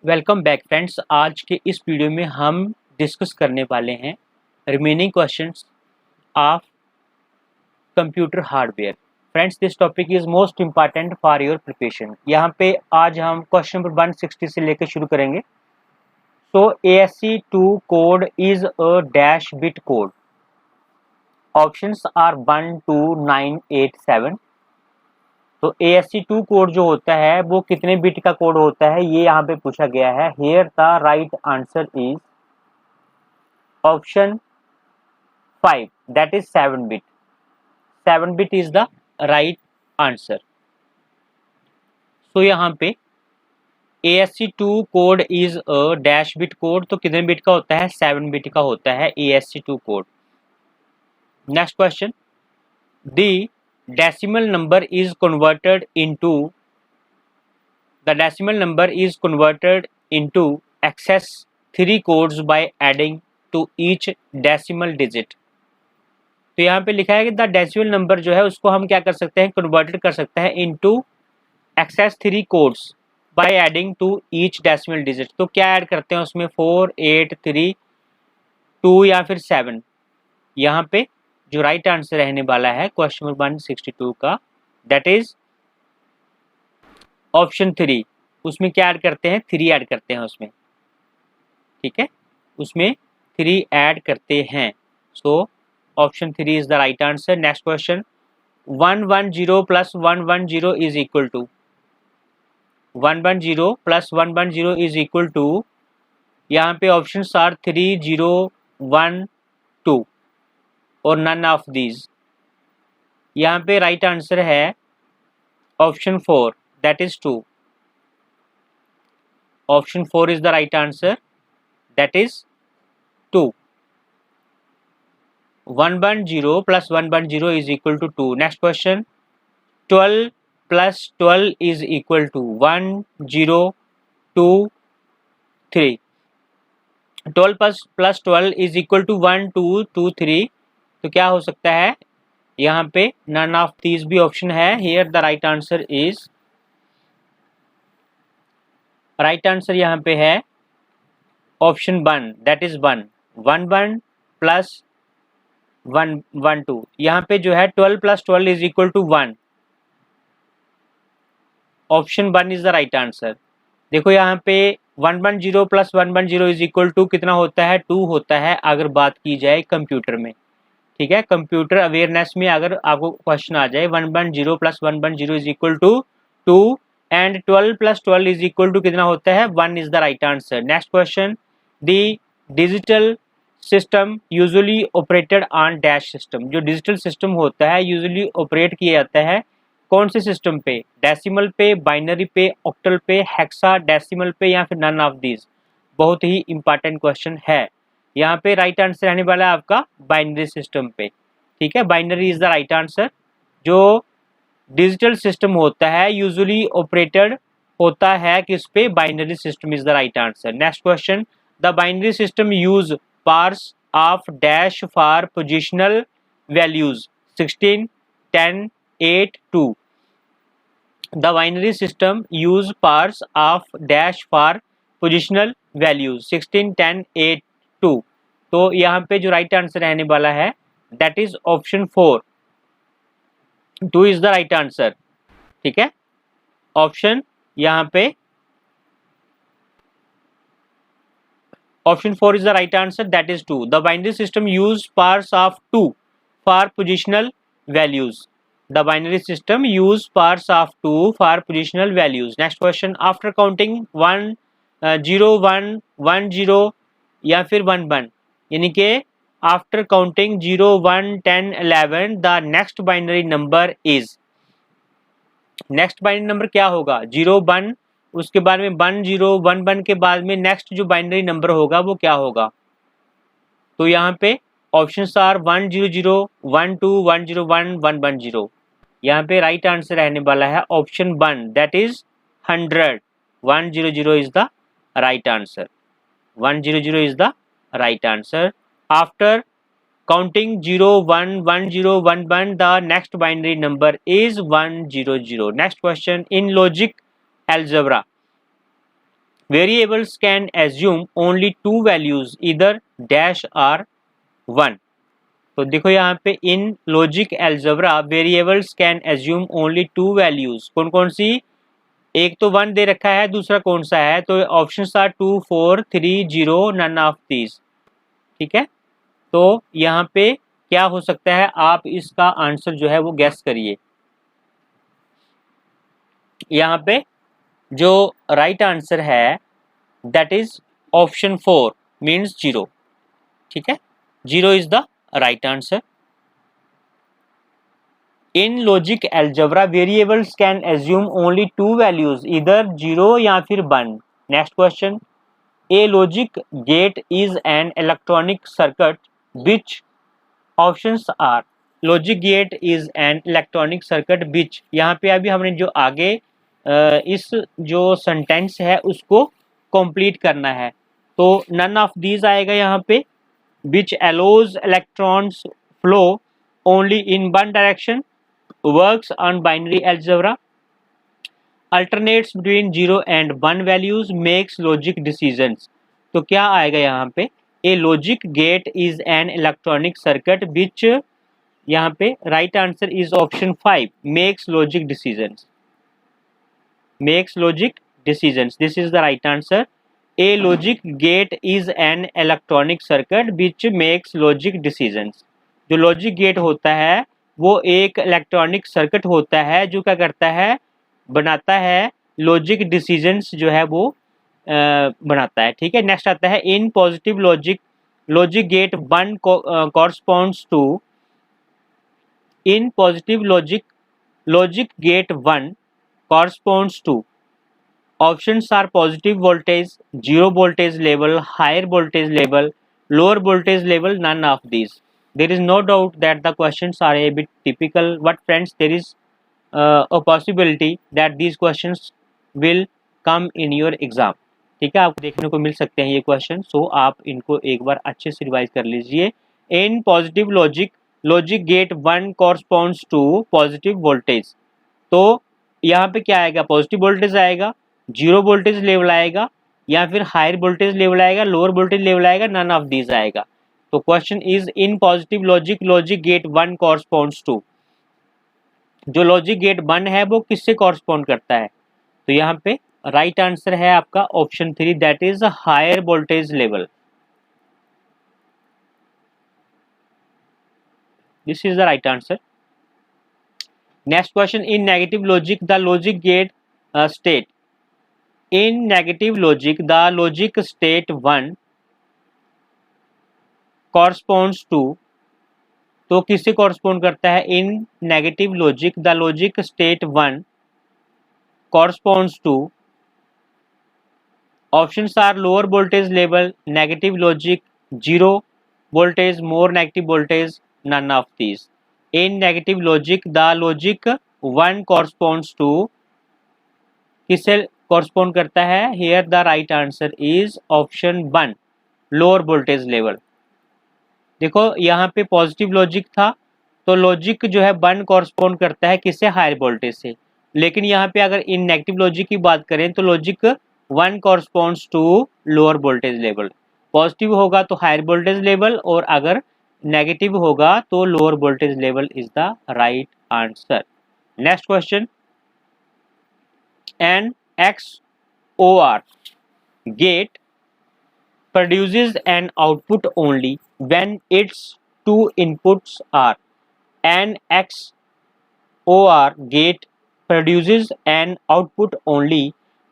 Welcome back friends. आज के इस वीडियो में हम डिस्कस करने वाले हैं remaining questions of computer hardware. Friends, this topic is most important for your preparation. यहाँ पे आज हम क्वेश्चन नंबर 160 से लेकर शुरू करेंगे। So ASC2 code is a dash bit code. Options are 1 2 9 8 7। तो ASC2 कोड जो होता है वो कितने बिट का कोड होता है, ये यहाँ पे पूछा गया है। Here the right answer is option 5, that is 7 bit. 7 bit is the right answer. So यहाँ पे ASC2 code is a dash bit code, तो कितने बिट का होता है? 7 बिट का होता है ASC2 code. Next question, the decimal number is converted into excess 3 codes by adding to each decimal digit। तो यहाँ पे लिखा है कि द डेसिमल नंबर जो है उसको हम क्या कर सकते हैं? कन्वर्टेड कर सकते हैं into excess 3 codes by adding to each decimal digit. तो क्या ऐड करते हैं उसमें? 4 8 3 2 या फिर 7। यहाँ पे जो राइट आंसर रहने वाला है क्वेश्चन नंबर 162 का, दैट इज ऑप्शन 3। उसमें क्या ऐड करते हैं? 3 ऐड करते हैं उसमें, ठीक है, उसमें 3 ऐड करते हैं। So option 3 is the right answer. Next question, 110 plus 110 is equal to 110 plus 110 is equal to, यहाँ पे ऑप्शन आर 3 0 1 2 और नन ऑफ दीज। यहाँ पे राइट आंसर है option 4, that is 2। Option 4 is the right answer, that is 2। 110 plus 110 is equal to 2। Next question, 12 plus 12 is equal to 1 0 2 3। 12 plus 12 is equal to 1 2 2 3। तो क्या हो सकता है? यहाँ पे नन ऑफ दीज भी ऑप्शन है। Here the right answer is, right answer यहाँ पे है ऑप्शन 1, दैट इज 1। 1 प्लस 1 1 2। यहाँ पे जो है 12 plus 12 is equal to 1। Option 1 is the right answer. देखो यहाँ पे 110 प्लस 110 इज इक्वल टू कितना होता है? 2 होता है अगर बात की जाए कंप्यूटर में, ठीक है। कंप्यूटर अवेयरनेस में अगर आपको क्वेश्चन आ जाए 110 plus 110 is equal to 2 and 12 plus 12 is equal to कितना होता है? 1 is the right answer. Next question, the digital system usually operated on dash system. जो डिजिटल सिस्टम होता है यूजुअली ऑपरेट किया जाता है कौन से सिस्टम पे? डेसिमल पे, बाइनरी पे, ऑक्टल पे, हेक्सा डेसिमल पे या फिर नन ऑफ दीज। बहुत ही इंपॉर्टेंट क्वेश्चन है। यहाँ पे राइट आंसर रहने वाला है आपका बाइनरी सिस्टम पे, ठीक है। Binary is the right answer. जो डिजिटल सिस्टम होता है यूजुअली ऑपरेटेड होता है किस पे? Binary system is the right answer. Next question, the binary system use powers of dash for positional values 16 10 8 2। The binary system use powers of dash for positional values 16 10 8 2। तो यहाँ पे जो राइट आंसर रहने वाला है that is option 4। 2 is the right answer, ठीक है। Option यहाँ पे option 4 is the right answer, that is 2। The binary system use powers of 2 for positional values. The binary system use powers of 2 for positional values. Next question, after counting 1 0 1 1 0 या फिर 1 1, यानी कि after counting 0 1 10 11 the next binary number is. Next binary number क्या होगा? 0 1, उसके बाद में 1 0 1 1 के बाद में नेक्स्ट जो बाइनरी नंबर होगा वो क्या होगा? तो यहाँ पे ऑप्शंस आर 1 0 0 1 2 1 0 1 1 1 0। यहाँ पे राइट आंसर रहने वाला है option 1, that is 100। 1 0 0 is the right answer. 1 0 0 is the right answer. After counting 0 1 1 0 1 1 the next binary number is 1 0 0. Next question, in logic algebra variables can assume only two values इधर dash are 1। तो देखो यहाँ पे इन logic algebra variables can assume only two values, कौन कौन सी, एक तो 1 दे रखा है, दूसरा कौन सा है, तो option are 2 4 3 0 none of these. ठीक है, तो यहाँ पे क्या हो सकता है, आप इसका आंसर जो है वो गैस करिए। यहाँ पे जो राइट आंसर है दैट इज ऑप्शन 4 मीन्स 0। ठीक है, 0 is the right answer. In logic algebra variables can assume only two values इधर 0 या फिर 1। Next question, a logic gate is an electronic circuit which options are. Logic gate is an electronic circuit which, यहाँ पे अभी हमने जो आगे इस जो सेंटेंस है उसको कंप्लीट करना है, तो नन ऑफ दीज आएगा यहाँ पे। Which allows electrons flow only in one direction, works on binary algebra, alternates between 0 and 1 values, makes logic decisions। तो क्या आएगा यहाँ पे, a logic gate is an electronic circuit which, यहाँ पे right answer is option 5 makes logic decisions, makes logic decisions, this is the right answer. A logic gate is an electronic circuit which makes logic decisions. जो logic gate होता है वो एक electronic circuit होता है जो क्या करता है, बनाता है लॉजिक डिसीजंस जो है वो बनाता है। ठीक है, नेक्स्ट आता है in positive logic, logic gate 1 corresponds to, in positive logic, logic gate 1 corresponds to, options are positive voltage, zero voltage level, higher voltage level, lower voltage level, none of these। There is no doubt that the questions are a bit typical, but friends there is a possibility that these questions will come in your exam। ठीक है, आपको देखने को मिल सकते हैं ये question, सो आप इनको एक बार अच्छे से रिवाइज कर लीजिए। In positive logic, logic gate 1 corresponds to positive voltage, तो यहाँ पे क्या आएगा, पॉजिटिव वोल्टेज आएगा, जीरो वोल्टेज लेवल आएगा, या फिर हायर वोल्टेज लेवल आएगा, लोअर वोल्टेज लेवल आएगा, नन ऑफ दीज आएगा। तो question is in positive logic, logic gate 1 corresponds to, जो लॉजिक गेट 1 है वो किससे कॉरस्पॉन्ड करता है, तो यहाँ पे राइट आंसर है आपका option 3 that is higher voltage level, this is the right answer. Next question, in negative logic the logic gate state, in negative logic the logic state 1 corresponds to, तो किससे correspond करता है, in negative logic the logic state 1 corresponds to, options are lower voltage level, negative logic, zero voltage, more negative voltage, none of these. In negative logic the logic 1 corresponds to, किससे correspond करता है, here the right answer is option 1 lower voltage level. देखो यहाँ पे positive logic था, तो logic जो है 1 कॉरस्पॉन्ड करता है किससे, हायर वोल्टेज से, लेकिन यहाँ पे अगर इन नेगेटिव लॉजिक की बात करें तो logic 1 corresponds to lower voltage level, positive होगा तो हायर वोल्टेज लेवल, और अगर नेगेटिव होगा तो lower voltage level is the right answer. Next question, an XOR gate produces an output only when its two inputs are, an XOR gate produces an output only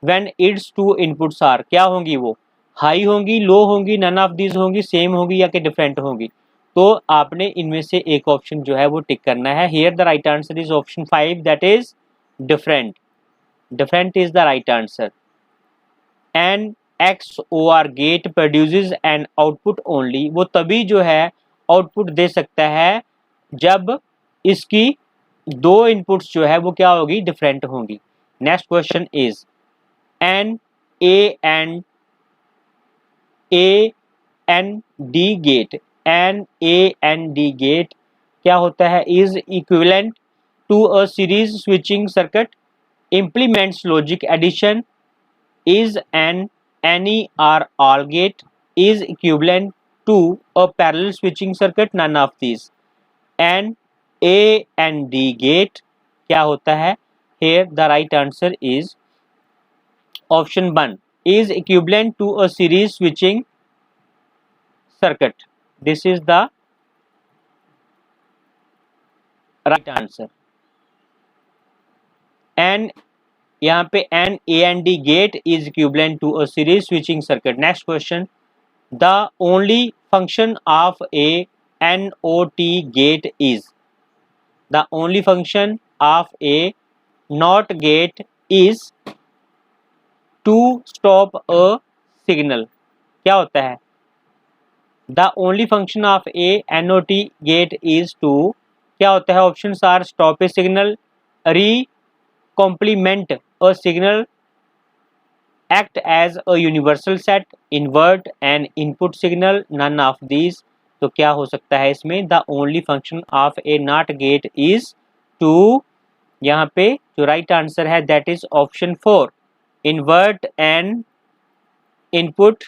when its two inputs are, क्या होंगी वो, high होंगी, लो होंगी, none of these होंगी, same होंगी या कि different होंगी। तो आपने इनमें से एक ऑप्शन जो है वो टिक करना है। Here the right answer is option 5 that is different, different is the right answer. An XOR gate produces an output only, वो तभी जो है आउटपुट दे सकता है जब इसकी दो इनपुट्स जो है वो क्या होगी, डिफरेंट होंगी। Next question is an AND gate, an AND gate क्या होता है, is equivalent to a series switching circuit, implements logic addition, is an any or all gate is equivalent to a parallel switching circuit? None of these. And A and D gate क्या होता है? Here the right answer is option 1 is equivalent to a series switching circuit. This is the right answer. And यहाँ पे an A and D gate is equivalent to a series switching circuit. Next question. The only function of a NOT gate is. The only function of a NOT gate is to stop a signal. क्या होता है? The only function of a NOT gate is to क्या होता है? Options are stop a signal, complement a signal, act as a universal set, invert an input signal. None of these. तो क्या हो सकता है इसमें? The only function of a NOT gate is to, यहाँ पे जो राइट आंसर है that is option 4, invert an input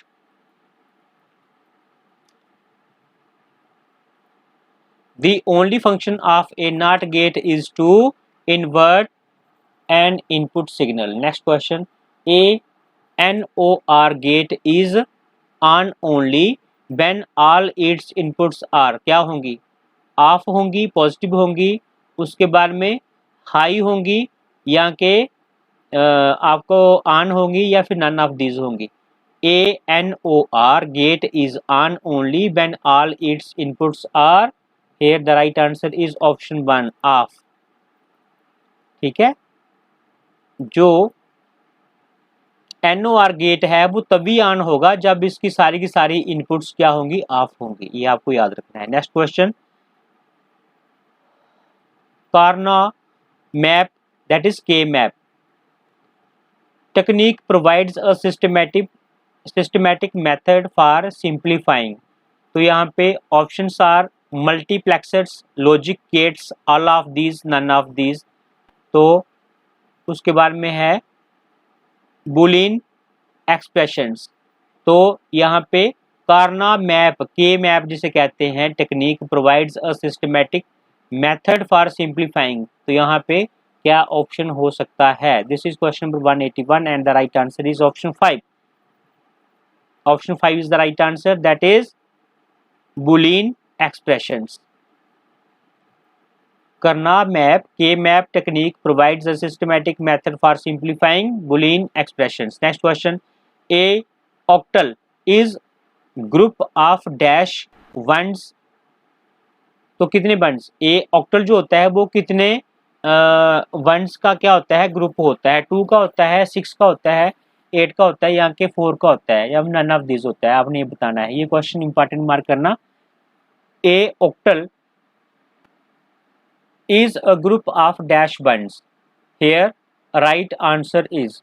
the only function of a NOT gate is to invert an input signal. Next question. A NOR gate is on only when all its inputs are क्या होंगी? Of होंगी, positive होंगी, उसके बाद में high होंगी, या के आपको ऑन होंगी, या फिर नन ऑफ दीज होंगी. ANOR gate is on only when all its inputs are. Here the right answer is option 1 off. ठीक है. जो NOR गेट है वो तभी ऑन होगा जब इसकी सारी की सारी इनपुट्स क्या होंगी? ऑफ होंगी. ये आपको याद रखना है. Next question. Karnaugh map, that is K map technique provides a systematic method for simplifying. तो यहाँ पे options are multiplexers, logic gates, all of these, none of these. तो उसके बाद में है boolean expressions. तो यहाँ पे Karnaugh map, K map जिसे कहते हैं, technique provides a systematic method for simplifying. तो यहाँ पे क्या ऑप्शन हो सकता है? This is question number 181 and the right answer is option 5. Option 5 is the right answer, that is boolean expressions. Karnaugh map, K map technique provides a systematic method for simplifying boolean expressions. Next question. A octal is group of dash ones. तो कितने बंड्स? ए octal जो होता है वो कितने once का क्या होता है? ग्रुप होता है. 2 का होता है, 6 का होता है, 8 का होता है, यहाँ के 4 का होता है, या नन ऑफ दिस होता है? आपने ये बताना है. ये क्वेश्चन इंपॉर्टेंट मार्क करना. ए octal is a group of dash ones. Here right answer is,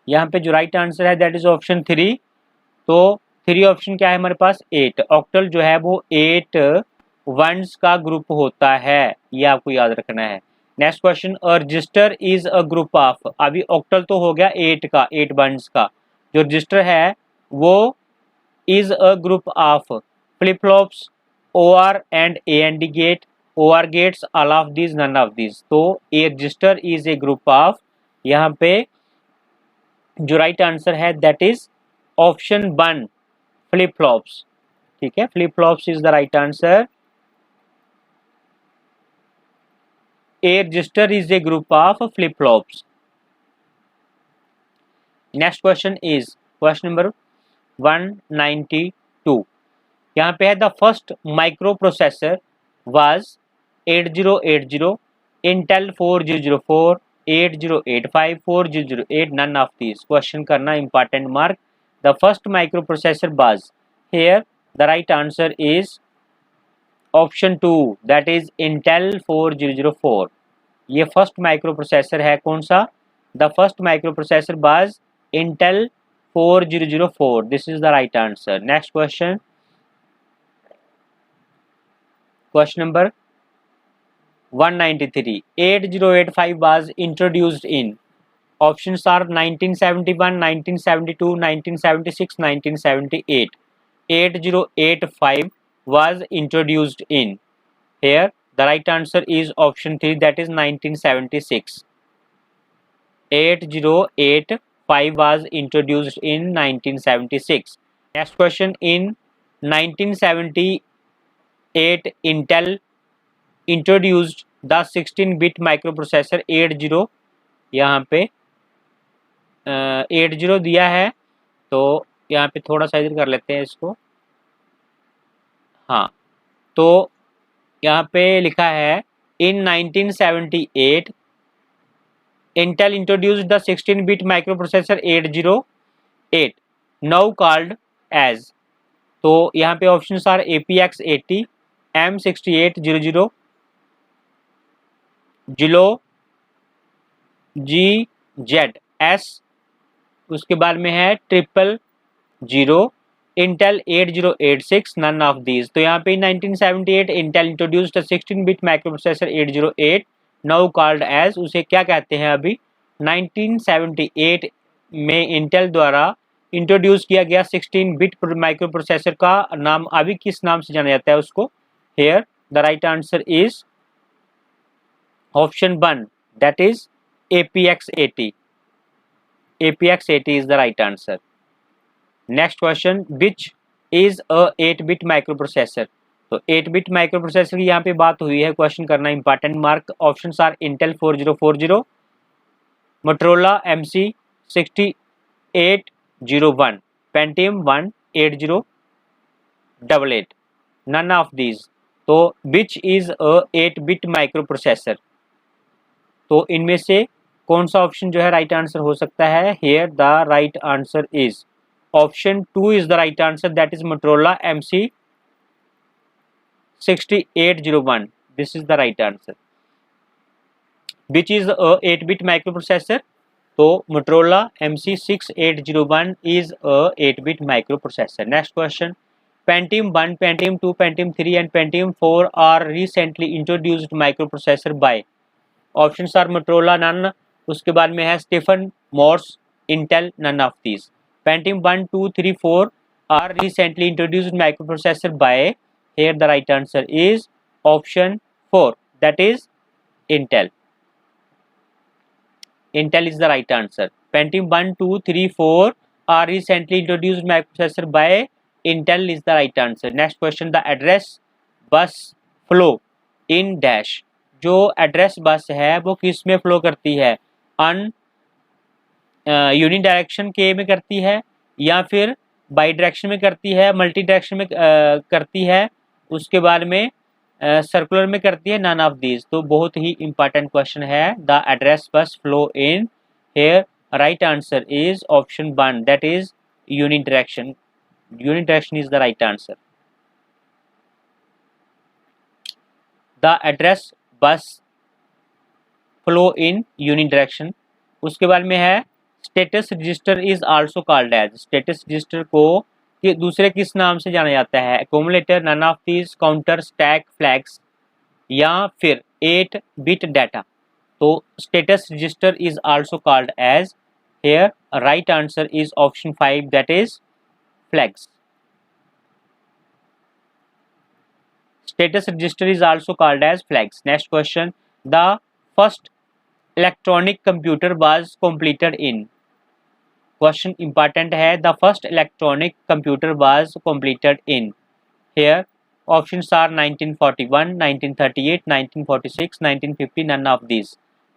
यहाँ पे जो right answer है that is option 3. तो 3 ऑप्शन क्या है हमारे पास? 8. ऑक्टल जो है वो 8 वंस का ग्रुप होता है. ये आपको याद रखना है. Next question. A resistor is a group of. अभी ऑक्टल तो हो गया 8 का, 8 वंस का. जो रजिस्टर है वो is a group of flip flops, OR and AND gate, OR gates, all of these, none of these. तो a register is a group of, यहाँ पे जो राइट आंसर है that is option 1 flip flops. ठीक है, flip flops is the right answer. A register is a group of flip flops. Next question is question number 192. यहाँ पे है the first microprocessor was 8080, Intel 4004, 8085, 4008, none of these. Question करना important mark. The first microprocessor was. Here the right answer is option 2, that is Intel 4004. ये first micro processor है. कौन सा? The first micro processor was Intel 4004. This is the right answer. Next question. Question number 193. 8085 was introduced in. Options are 1971, 1972, 1976, 1978. 8085 was introduced in. Here the right answer is option 3, that is 1976. 8085 was introduced in 1976. Next question, in 1978 Intel introduced the 16-bit microprocessor 80, यहाँ पे 80 दिया है, तो यहाँ पे थोड़ा सा इधर कर लेते हैं इसको। हाँ, तो यहाँ पे लिखा है इन 1978 Intel introduced the 16-bit microprocessor 808 now called as। तो यहाँ पे ऑप्शंस आर APX80, M6800, जिलो, GZS, उसके बाद में है 000, Intel 8086, none of these। तो यहाँ पे 1978 Intel introduced a 16-bit microprocessor 808 now called as, उसे क्या कहते हैं अभी 1978 में इंटेल द्वारा इंट्रोड्यूस किया गया 16-बिट माइक्रोप्रोसेसर का नाम अभी किस नाम से जाना जाता है उसको। Here the right answer is option 1, that is APX80। APX80 is the right answer. Next question, which is a 8-बिट माइक्रोप्रोसेसर। तो 8-बिट माइक्रोप्रोसेसर की यहाँ पे बात हुई है, क्वेश्चन करना important mark. Options are Intel 4040, Motorola MC6801, Pentium 18088, none of these. तो विच इज अ 8-बिट माइक्रोप्रोसेसर, तो इनमें से कौन सा ऑप्शन जो है राइट आंसर हो सकता है। Here the right answer is option 2 is the right answer, that is Motorola MC6801, this is the right answer. Which is a 8-बिट माइक्रोप्रोसेसर, तो मोटरोला MC6801 इज अ 8-बिट microprocessor. Next question, Pentium 1, Pentium 2, Pentium 3 and Pentium 4 are recently introduced microprocessor by. Options are Motorola, none, उसके बाद में है Stephen Morse, Intel, none of these. Pentium 1, 2, 3, 4 are recently introduced microprocessor by. Here the right answer is option 4, that is Intel. Intel is the right answer. Pentium 1, 2, 3, 4 are recently introduced microprocessor by Intel is the right answer. Next question, the address bus flow in dash। जो address bus है वो किस में flow करती है, अन यूनिडायरेक्शन के में करती है, या फिर बाई डायरेक्शन में करती है, मल्टी डायरेक्शन में करती है, उसके बाद में सर्कुलर में करती है, नन ऑफ दीज। तो बहुत ही इंपॉर्टेंट क्वेश्चन है, the address bus flow in. Here right answer is option 1, that is unidirection. Unidirection is the right answer. The address bus flow in unidirection. उसके बाद में है status register is also called as. Status register को कि दूसरे किस नाम से जाना जाता है, accumulator, none of these, counter, stack, flags, या फिर 8-बिट डाटा। तो status register is also called as. Here right answer is option 5, that is flags. Status register is also called as flags. Next question, the first electronic computer was completed in. Question important है, the first electronic computer was completed in. Here options are 1941, 1938, 1946, 1950, none of these।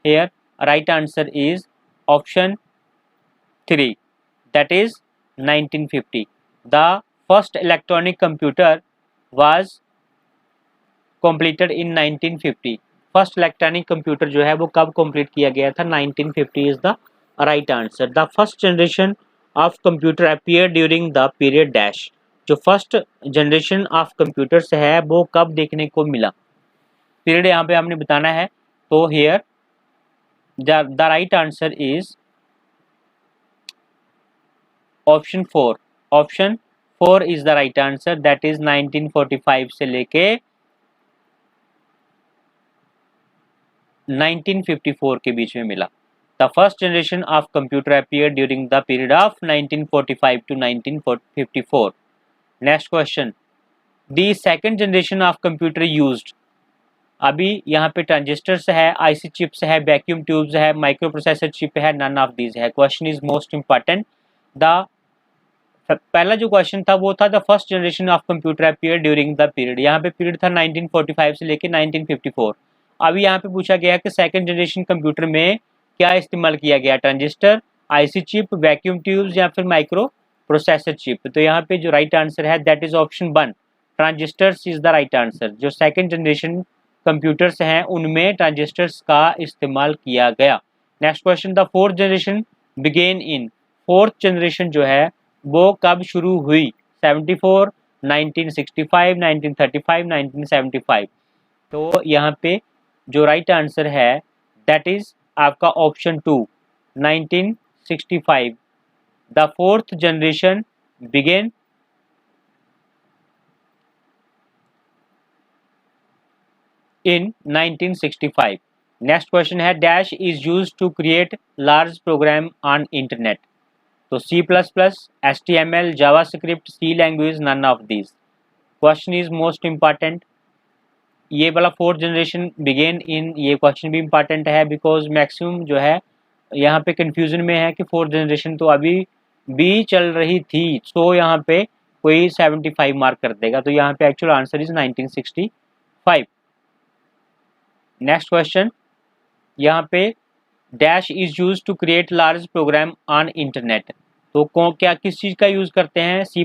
Here right answer is option 3, that is 1950। The first electronic computer was completed in 1950। First electronic computer जो है वो कब complete किया गया था, 1950 is the right answer. The first generation of computer appear during the period dash. जो first generation of computers है वो कब देखने को मिला, पीरियड यहाँ पे हमने बताना है। तो here the right answer is option 4। Option 4 is the right answer, that is 1945 से लेके 1954 के बीच में मिला। The first generation of computer appear during the period of 1945 to 1954. Next question, the second generation of computer used, अभी यहाँ पे transistors है, IC chips है, वैक्यूम ट्यूब्स है, माइक्रो प्रोसेसर चिप है, नन ऑफ दीज है. Question is most important. The पहला जो क्वेश्चन था वो था the first generation of computer appear during the period, यहाँ पे पीरियड था 1945 से लेके 1954. अभी यहाँ पे पूछा गया कि सेकंड जनरेशन कंप्यूटर में क्या इस्तेमाल किया गया, transistor, IC chip, vacuum tubes या फिर माइक्रो प्रोसेसर चिप. तो यहाँ पे जो राइट आंसर है that is option 1, transistors is the right answer. जो सेकंड जनरेशन कंप्यूटर्स हैं उनमें ट्रांजिस्टर्स का इस्तेमाल किया गया. Next question, the fourth generation begin in, fourth generation जो है वो कब शुरू हुई, 74, 1965, 1935, 1975. तो यहाँ पे जो राइट आंसर है दैट इज आपका option 2, 1965. The fourth generation began in 1965. Next question है dash is use to create large program on internet. तो C++, HTML, JavaScript, C language, none of these. Question is most important. ये वाला fourth generation begin इन, ये question भी important है because maximum जो है यहाँ पे कंफ्यूजन में है कि फोर्थ जनरेशन तो अभी भी चल रही थी, सो यहाँ पे कोई 75 मार्क कर देगा. तो यहाँ पे actual answer is 1965. Next question, यहाँ पे dash is use to create large program on internet. तो क्या किस चीज़ का यूज़ करते हैं, C++,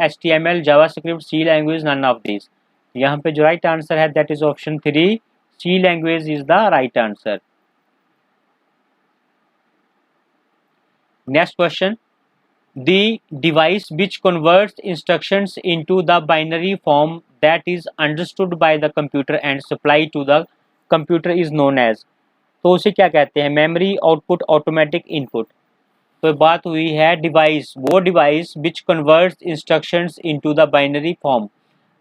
HTML, JavaScript, C language, none of this. यहाँ पे जो राइट आंसर है that is option 3, C language is the right answer. Next question, the device which converts instructions into the binary form that is understood by the computer and supply to the computer is known as. तो उसे क्या कहते हैं, memory, output, automatic input. तो बात हुई है device, वो device which converts instructions into the binary form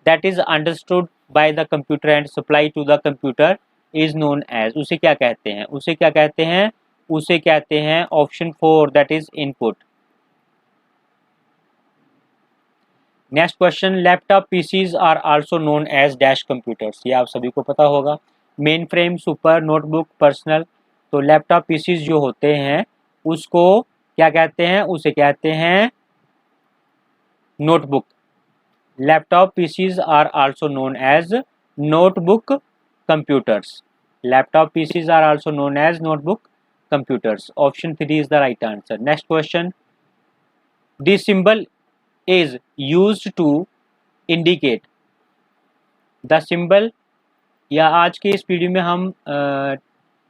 that is understood by the computer and supply to the computer is known as. उसे क्या कहते हैं, उसे क्या कहते हैं, उसे कहते हैं option 4 that is input. Next question, laptop PCs are also known as dash computers. ये आप सभी को पता होगा. Main frame, super, notebook, personal. तो लैपटॉप पीसीज जो होते हैं उसको क्या कहते हैं, उसे कहते हैं notebook. Laptop PCs are also known as notebook computers. Laptop PCs are also known as notebook computers. Option 3 is the right answer. Next question, the symbol is used to indicate. the symbol, या आज के इस video में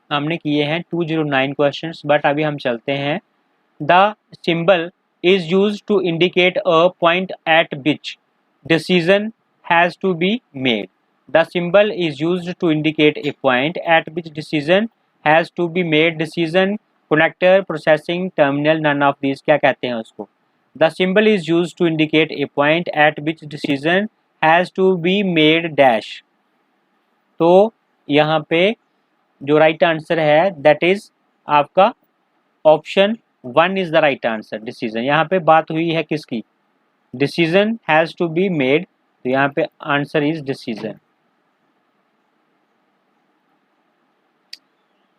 हमने किए हैं 209 questions, but अभी हम चलते हैं. the symbol is used to indicate a point at which decision has to be made. the symbol is used to indicate a point at which decision has to be made. decision, connector, processing, terminal, none of these. क्या कहते हैं उसको. The symbol is used to indicate a point at which decision has to be made dash. तो यहाँ पे जो right answer है that is आपका option 1 is the right answer. Decision, यहाँ पे बात हुई है किसकी, decision has to be made. तो यहाँ पे आंसर इज डिसीजन.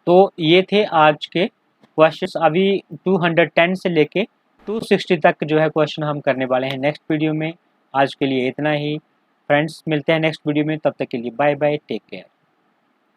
तो ये थे आज के क्वेश्चंस. अभी 210 से लेके 260 तक जो है क्वेश्चन हम करने वाले हैं नेक्स्ट वीडियो में. आज के लिए इतना ही फ्रेंड्स, मिलते हैं नेक्स्ट वीडियो में. तब तक के लिए बाय बाय, टेक केयर.